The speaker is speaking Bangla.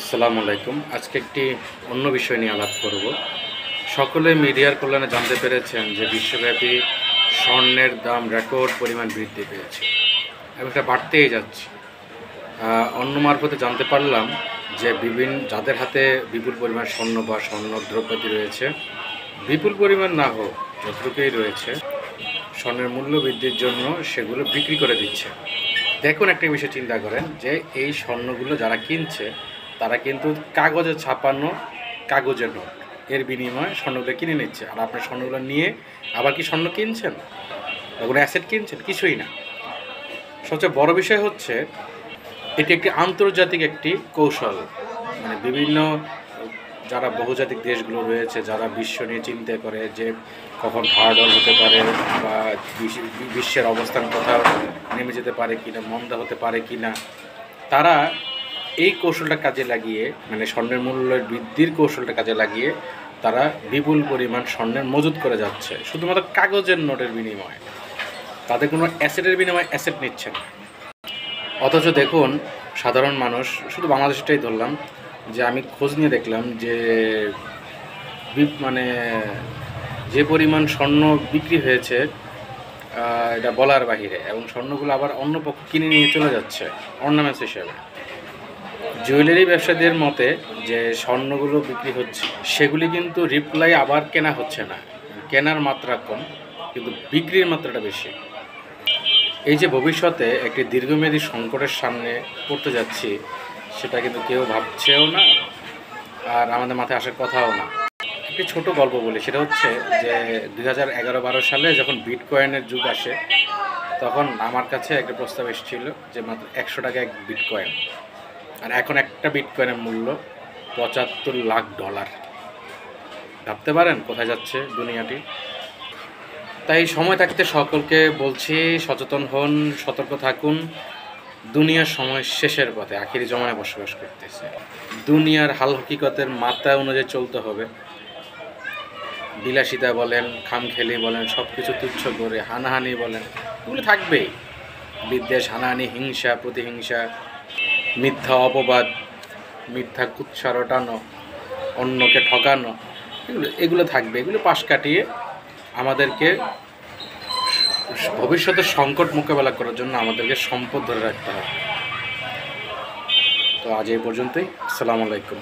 আসসালামু আলাইকুম। আজকে একটি অন্য বিষয় নিয়ে আলাপ করব। সকলে মিডিয়ার কল্যাণে জানতে পেরেছেন যে বিশ্বব্যাপী স্বর্ণের দাম রেকর্ড পরিমাণ বৃদ্ধি পেয়েছে এবং এটা বাড়তেই যাচ্ছে। অন্য মারফতে জানতে পারলাম যে যাদের হাতে বিপুল পরিমাণ স্বর্ণ বা স্বর্ণ দ্রব্যাদি রয়েছে, বিপুল পরিমাণ না হোক যতটুকুই রয়েছে, স্বর্ণের মূল্য বৃদ্ধির জন্য সেগুলো বিক্রি করে দিচ্ছে। দেখুন, একটা বিষয় চিন্তা করেন যে এই স্বর্ণগুলো যারা কিনছে তারা কিন্তু কাগজে ছাপানো কাগজের নোট এর বিনিময়ে স্বর্ণগুলো কিনে নিচ্ছে। আর আপনি স্বর্ণগুলো নিয়ে আবার কি স্বর্ণ কিনছেন বা কোনো অ্যাসেট কিনছেন? কিছুই না। সবচেয়ে বড় বিষয় হচ্ছে এটি একটি আন্তর্জাতিক একটি কৌশল। মানে বিভিন্ন যারা বহুজাতিক দেশগুলো রয়েছে, যারা বিশ্ব নিয়ে চিন্তা করে যে কখন ভাড়াডল হতে পারে বা বিশ্বের অবস্থান কোথাও নেমে যেতে পারে কিনা, মন্দা হতে পারে কিনা, তারা এই কৌশলটা কাজে লাগিয়ে, মানে স্বর্ণের মূল্যের বৃদ্ধির কৌশলটা কাজে লাগিয়ে তারা বিপুল পরিমাণ স্বর্ণের মজুত করে যাচ্ছে শুধুমাত্র কাগজের নোটের বিনিময়ে। তাদের কোনো অ্যাসেটের বিনিময়ে অ্যাসেট নিচ্ছে না। অথচ দেখুন, সাধারণ মানুষ, শুধু বাংলাদেশটাই ধরলাম, যে আমি খোঁজ নিয়ে দেখলাম যে মানে যে পরিমাণ স্বর্ণ বিক্রি হয়েছে এটা বলার বাহিরে, এবং স্বর্ণগুলো আবার অন্য পক্ষ কিনে নিয়ে চলে যাচ্ছে অর্নামেন্টস হিসেবে। জুয়েলারি ব্যবসায়ীদের মতে যে স্বর্ণগুলো বিক্রি হচ্ছে সেগুলি কিন্তু রিপ্লাই আবার কেনা হচ্ছে না, কেনার মাত্রা কম কিন্তু বিক্রির মাত্রাটা বেশি। এই যে ভবিষ্যতে একটি দীর্ঘমেয়াদী সংকটের সামনে পড়তে যাচ্ছি, সেটা কিন্তু কেউ ভাবছেও না আর আমাদের মাথায় আসার কথাও না। একটি ছোট গল্প বলি, সেটা হচ্ছে যে 2011-12 সালে যখন বিটকয়েনের যুগ আসে, তখন আমার কাছে একটা প্রস্তাব এসেছিল যে মাত্র 100 টাকা এক বিটকয়েন। আর এখন একটা বিটকয়েনের মূল্য $75 লাখ। ভাবতে পারেন কোথায় যাচ্ছে দুনিয়াটি। তাই সময় থাকতে সকলকে বলছি, সচেতন হন, সতর্ক থাকুন। দুনিয়ার সময় শেষের পথে, আখিরি জমানায় বসবাস করতেছে। দুনিয়ার হাল হকিকতের মাত্রা অনুযায়ী চলতে হবে। বিলাসিতা বলেন, খামখেলি বলেন, সব কিছু তুচ্ছ করে হানাহানি বলেন, এগুলো থাকবেই। বিদ্বেষ, হানাহানি, হিংসা, প্রতিহিংসা, মিথ্যা অপবাদ, মিথ্যা কুৎসা রটানো, অন্যকে ঠকানো, এগুলো থাকবে। এগুলো পাশ কাটিয়ে আমাদেরকে ভবিষ্যতের সংকট মোকাবেলা করার জন্য আমাদেরকে সম্পদ ধরে রাখতে হবে। তো আজ এই পর্যন্তই। আসসালামু আলাইকুম।